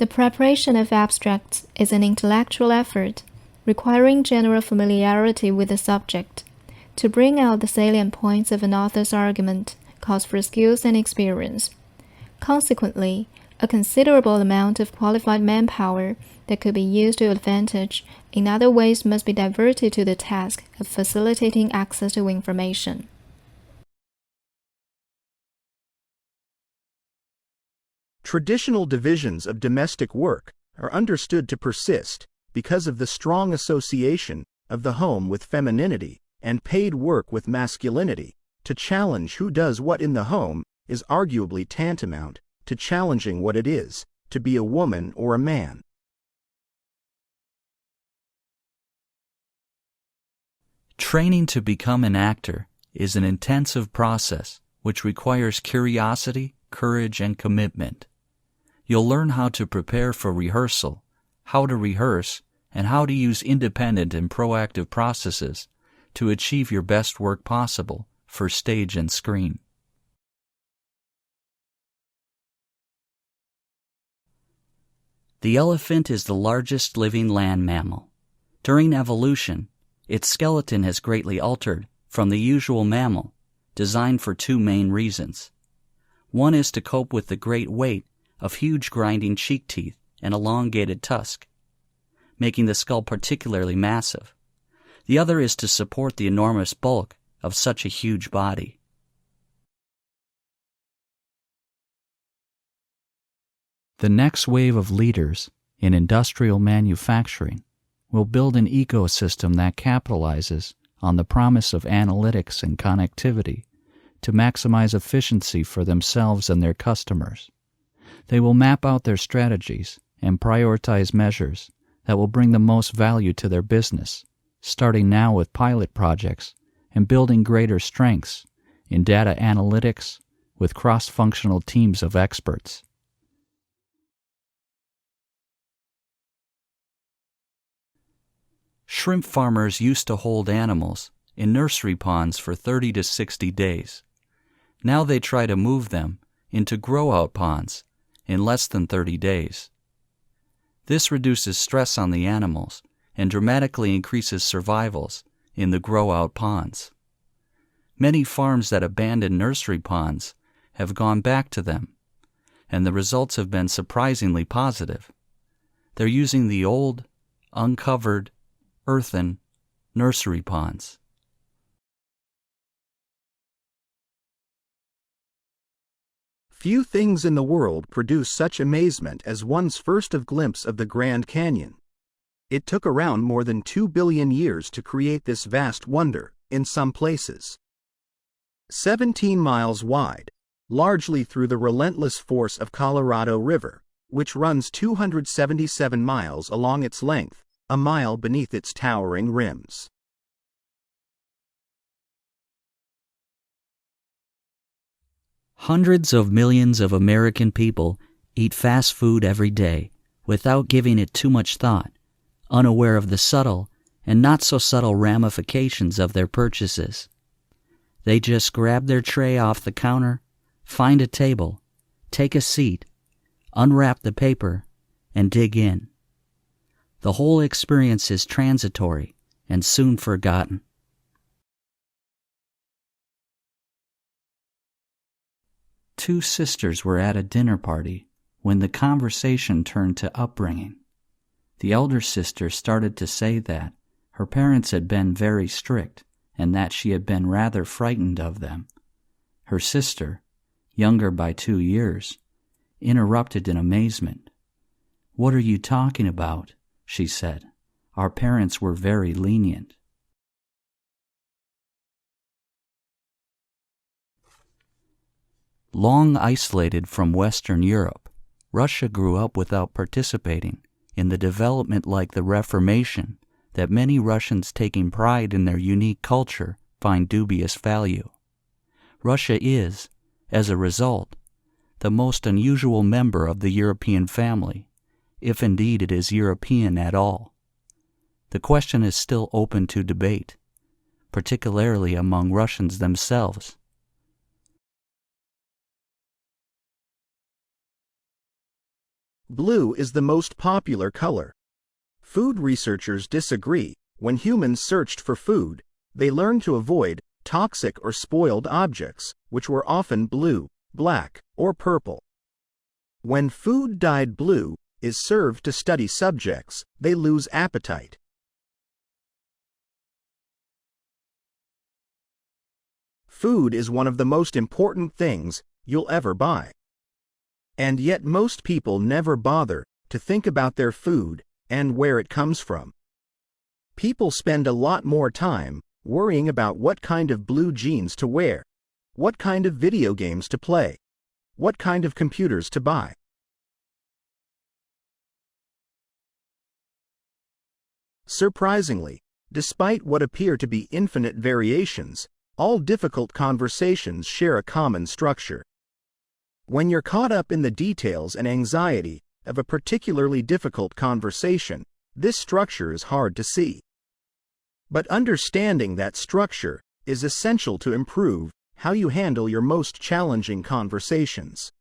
The preparation of abstracts is an intellectual effort, requiring general familiarity with the subject. To bring out the salient points of an author's argument calls for skills and experience. Consequently, a considerable amount of qualified manpower that could be used to advantage in other ways must be diverted to the task of facilitating access to information. Traditional divisions of domestic work are understood to persist because of the strong association of the home with femininity and paid work with masculinity. To challenge who does what in the home is arguably tantamount to challenging what it is to be a woman or a man. Training to become an actor is an intensive process which requires curiosity, courage, and commitment. You'll learn how to prepare for rehearsal, how to rehearse, and how to use independent and proactive processes to achieve your best work possible for stage and screen. The elephant is the largest living land mammal. During evolution, its skeleton has greatly altered from the usual mammal, designed for two main reasons. One is to cope with the great weight of huge grinding cheek teeth and elongated tusk, making the skull particularly massive. The other is to support the enormous bulk of such a huge body. The next wave of leaders in industrial manufacturing will build an ecosystem that capitalizes on the promise of analytics and connectivity to maximize efficiency for themselves and their customers. They will map out their strategies and prioritize measures that will bring the most value to their business, starting now with pilot projects and building greater strengths in data analytics with cross-functional teams of experts. Shrimp farmers used to hold animals in nursery ponds for 30 to 60 days. Now they try to move them into grow-out ponds in less than 30 days. This reduces stress on the animals and dramatically increases survivals in the grow-out ponds. Many farms that abandoned nursery ponds have gone back to them, and the results have been surprisingly positive. They're using the old, uncovered, earthen nursery ponds. Few things in the world produce such amazement as one's first glimpse of the Grand Canyon. It took around more than 2 billion years to create this vast wonder, in some places 17 miles wide, largely through the relentless force of Colorado River, which runs 277 miles along its length, a mile beneath its towering rims. Hundreds of millions of American people eat fast food every day without giving it too much thought, unaware of the subtle and not so subtle ramifications of their purchases. They just grab their tray off the counter, find a table, take a seat, unwrap the paper, and dig in. The whole experience is transitory and soon forgotten. Two sisters were at a dinner party when the conversation turned to upbringing. The elder sister started to say that her parents had been very strict and that she had been rather frightened of them. Her sister, younger by 2 years, interrupted in amazement. "What are you talking about?" she said. "Our parents were very lenient." Long isolated from Western Europe, Russia grew up without participating in the development like the Reformation that many Russians taking pride in their unique culture find dubious value. Russia is, as a result, the most unusual member of the European family, if indeed it is European at all. The question is still open to debate, particularly among Russians themselves. Blue is the most popular color. Food researchers disagree. When humans searched for food, they learned to avoid toxic or spoiled objects, which were often blue, black, or purple. When food dyed blue is served to study subjects, they lose appetite. Food is one of the most important things you'll ever buy. And yet most people never bother to think about their food and where it comes from. People spend a lot more time worrying about what kind of blue jeans to wear, what kind of video games to play, what kind of computers to buy. Surprisingly, despite what appear to be infinite variations, all difficult conversations share a common structure. When you're caught up in the details and anxiety of a particularly difficult conversation, this structure is hard to see. But understanding that structure is essential to improve how you handle your most challenging conversations.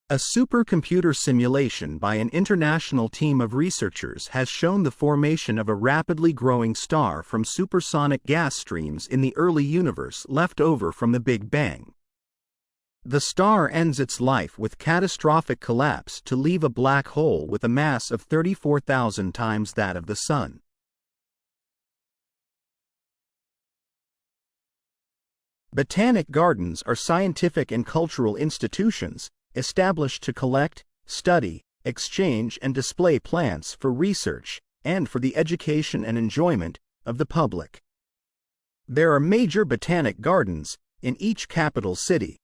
A supercomputer simulation by an international team of researchers has shown the formation of a rapidly growing star from supersonic gas streams in the early universe left over from the Big Bang. The star ends its life with catastrophic collapse to leave a black hole with a mass of 34,000 times that of the Sun. Botanic gardens are scientific and cultural institutions established to collect, study, exchange, and display plants for research and for the education and enjoyment of the public. There are major botanic gardens in each capital city.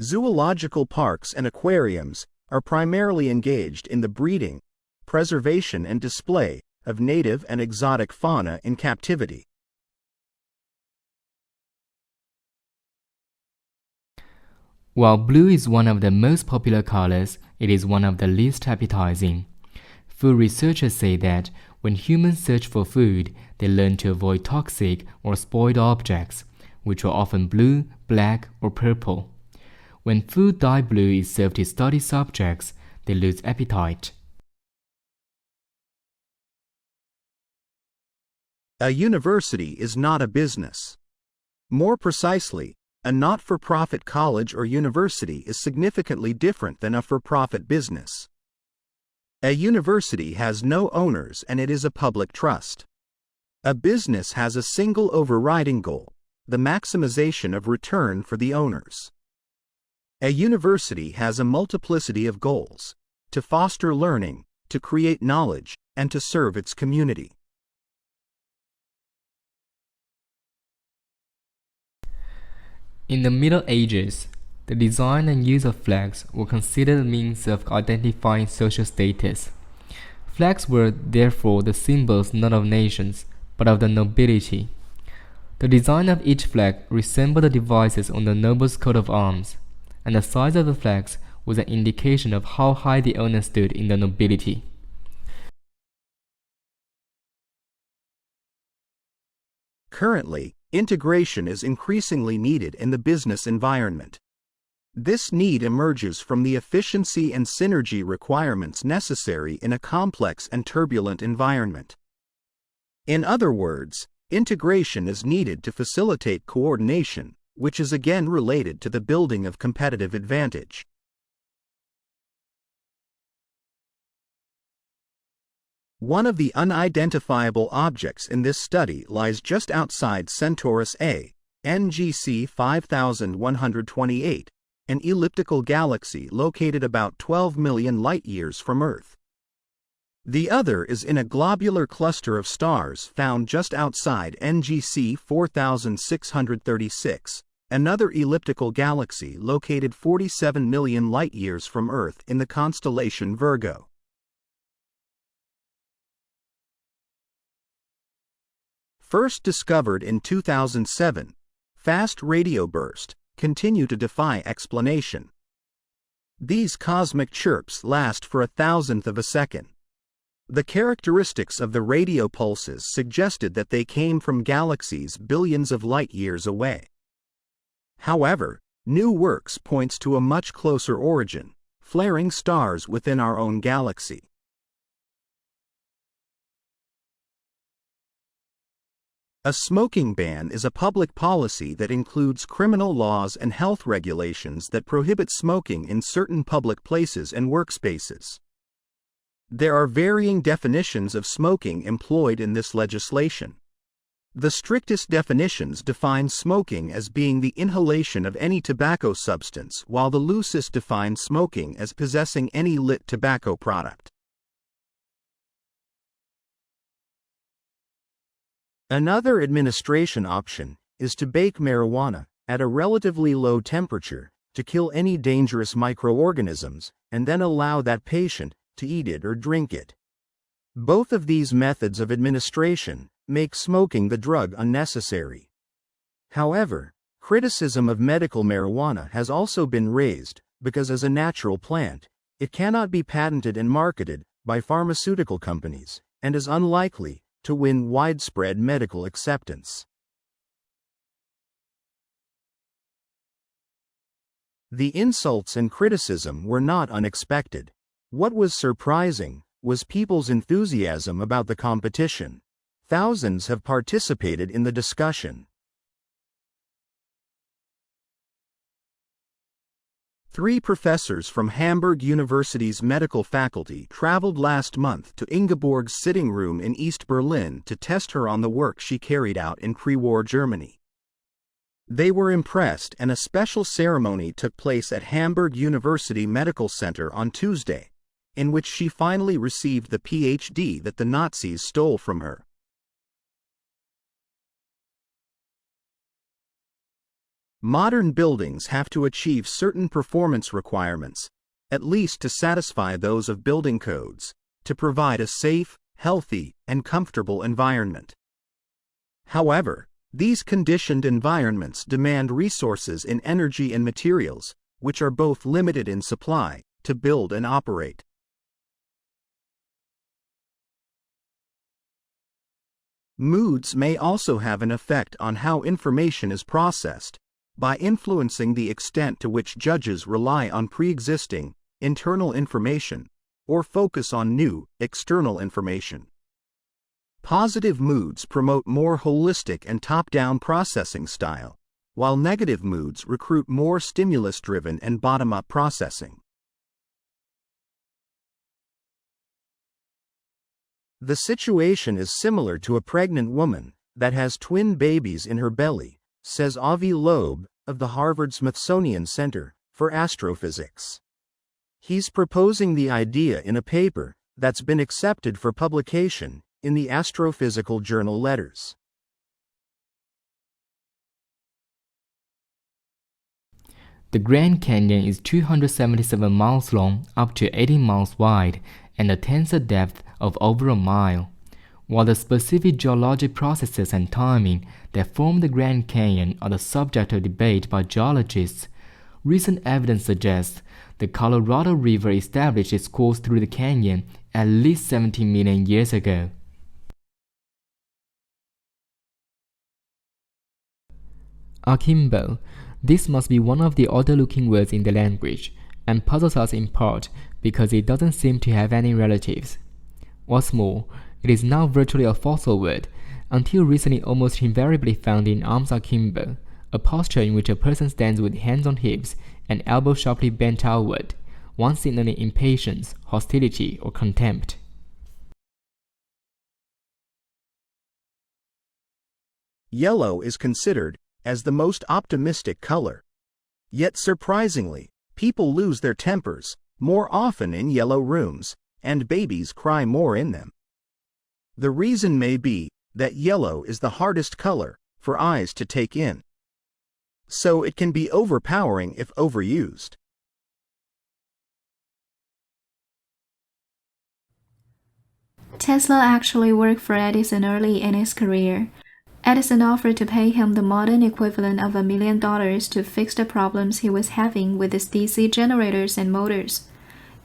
Zoological parks and aquariums are primarily engaged in the breeding, preservation, and display of native and exotic fauna in captivity. While blue is one of the most popular colors, it is one of the least appetizing. Food researchers say that when humans search for food, they learn to avoid toxic or spoiled objects, which are often blue, black, or purple. When food dyed blue is served to study subjects, they lose appetite. A university is not a business. More precisely, a not-for-profit college or university is significantly different than a for-profit business. A university has no owners and it is a public trust. A business has a single overriding goal, the maximization of return for the owners. A university has a multiplicity of goals: to foster learning, to create knowledge, and to serve its community. In the Middle Ages, the design and use of flags were considered a means of identifying social status. Flags were therefore the symbols not of nations, but of the nobility. The design of each flag resembled the devices on the noble's coat of arms, and the size of the flags was an indication of how high the owner stood in the nobility. Currently, integration is increasingly needed in the business environment. This need emerges from the efficiency and synergy requirements necessary in a complex and turbulent environment. In other words, integration is needed to facilitate coordination, which is again related to the building of competitive advantage. One of the unidentifiable objects in this study lies just outside Centaurus A, NGC 5128, an elliptical galaxy located about 12 million light-years from Earth. The other is in a globular cluster of stars found just outside NGC 4636, another elliptical galaxy located 47 million light-years from Earth in the constellation Virgo. First discovered in 2007, fast radio bursts continue to defy explanation. These cosmic chirps last for 1,000th of a second. The characteristics of the radio pulses suggested that they came from galaxies billions of light-years away. However, New works points to a much closer origin, flaring stars within our own galaxy. A smoking ban is a public policy that includes criminal laws and health regulations that prohibit smoking in certain public places and workspaces. There are varying definitions of smoking employed in this legislation. The strictest definitions define smoking as being the inhalation of any tobacco substance, while the loosest define smoking as possessing any lit tobacco product. Another administration option is to bake marijuana at a relatively low temperature to kill any dangerous microorganisms and then allow that patient to eat it or drink it. Both of these methods of administration make smoking the drug unnecessary. However, criticism of medical marijuana has also been raised because as a natural plant, it cannot be patented and marketed by pharmaceutical companies and is unlikely to win widespread medical acceptance. The insults and criticism were not unexpected. What was surprising was people's enthusiasm about the competition. Thousands have participated in the discussion. 3 professors from Hamburg University's medical faculty traveled last month to Ingeborg's sitting room in East Berlin to test her on the work she carried out in pre-war Germany. They were impressed, and a special ceremony took place at Hamburg University Medical Center on Tuesday, in which she finally received the PhD that the Nazis stole from her. Modern buildings have to achieve certain performance requirements, at least to satisfy those of building codes, to provide a safe, healthy, and comfortable environment. However, these conditioned environments demand resources in energy and materials, which are both limited in supply, to build and operate. Moods may also have an effect on how information is processed, by influencing the extent to which judges rely on pre-existing, internal information, or focus on new, external information. Positive moods promote more holistic and top-down processing style, while negative moods recruit more stimulus-driven and bottom-up processing. The situation is similar to a pregnant woman that has twin babies in her belly, says Avi Loeb of the Harvard-Smithsonian Center for Astrophysics. He's proposing the idea in a paper that's been accepted for publication in the astrophysical journal Letters. The Grand Canyon is 277 miles long, up to 18 miles wide, and a tensor depth of over a mile. While the specific geologic processes and timing that form the Grand Canyon are the subject of debate by geologists, recent evidence suggests the Colorado River established its course through the canyon at least 17 million years ago. Akimbo. This must be one of the odder-looking words in the language, and puzzles us in part because it doesn't seem to have any relatives. What's more, it is now virtually a fossil word, until recently almost invariably found in arms akimbo, a posture in which a person stands with hands on hips and elbows sharply bent outward, one signaling impatience, hostility, or contempt. Yellow is considered as the most optimistic color. Yet surprisingly, people lose their tempers more often in yellow rooms, and babies cry more in them. The reason may be that yellow is the hardest color for eyes to take in, so it can be overpowering if overused. Tesla actually worked for Edison early in his career. Edison offered to pay him the modern equivalent of $1 million to fix the problems he was having with his DC generators and motors.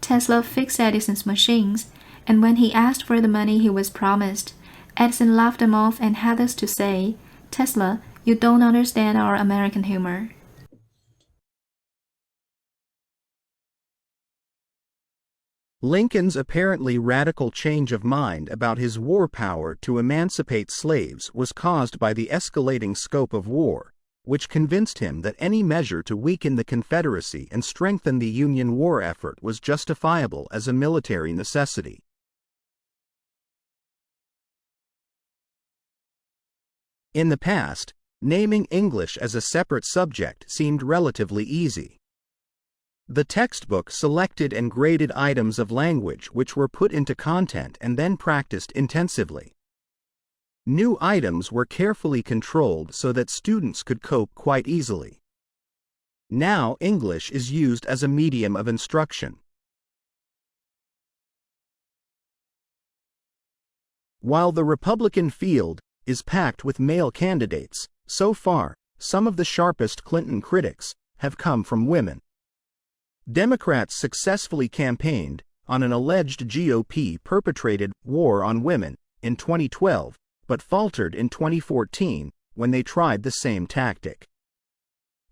Tesla fixed Edison's machines, and when he asked for the money he was promised, Edison laughed him off and had us to say, "Tesla, you don't understand our American humor." Lincoln's apparently radical change of mind about his war power to emancipate slaves was caused by the escalating scope of war, which convinced him that any measure to weaken the Confederacy and strengthen the Union war effort was justifiable as a military necessity. In the past, naming English as a separate subject seemed relatively easy. The textbook selected and graded items of language which were put into content and then practiced intensively. New items were carefully controlled so that students could cope quite easily. Now English is used as a medium of instruction. While the Republican field is packed with male candidates, so far, some of the sharpest Clinton critics have come from women. Democrats successfully campaigned on an alleged GOP-perpetrated war on women in 2012, but faltered in 2014 when they tried the same tactic.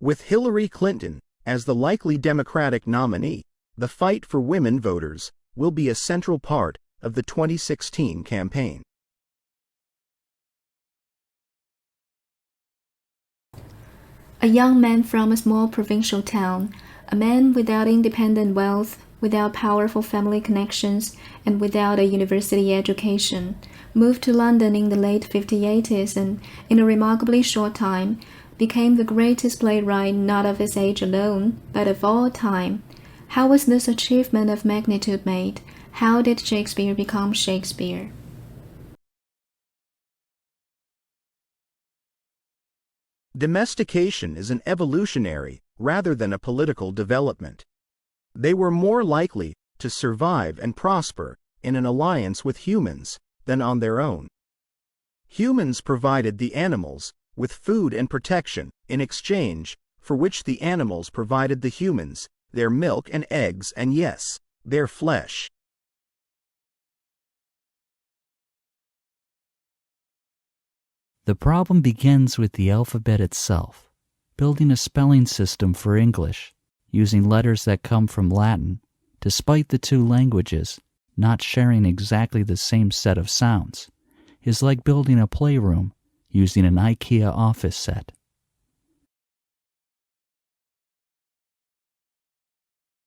With Hillary Clinton as the likely Democratic nominee, the fight for women voters will be a central part of the 2016 campaign. A young man from a small provincial town, a man without independent wealth, without powerful family connections, and without a university education, moved to London in the late 50s and, in a remarkably short time, became the greatest playwright not of his age alone, but of all time. How was this achievement of magnitude made? How did Shakespeare become Shakespeare? Domestication is an evolutionary rather than a political development. They were more likely to survive and prosper in an alliance with humans than on their own. Humans provided the animals with food and protection in exchange for which the animals provided the humans their milk and eggs and, yes, their flesh. The problem begins with the alphabet itself. Building a spelling system for English, using letters that come from Latin, despite the two languages not sharing exactly the same set of sounds, is like building a playroom using an IKEA office set.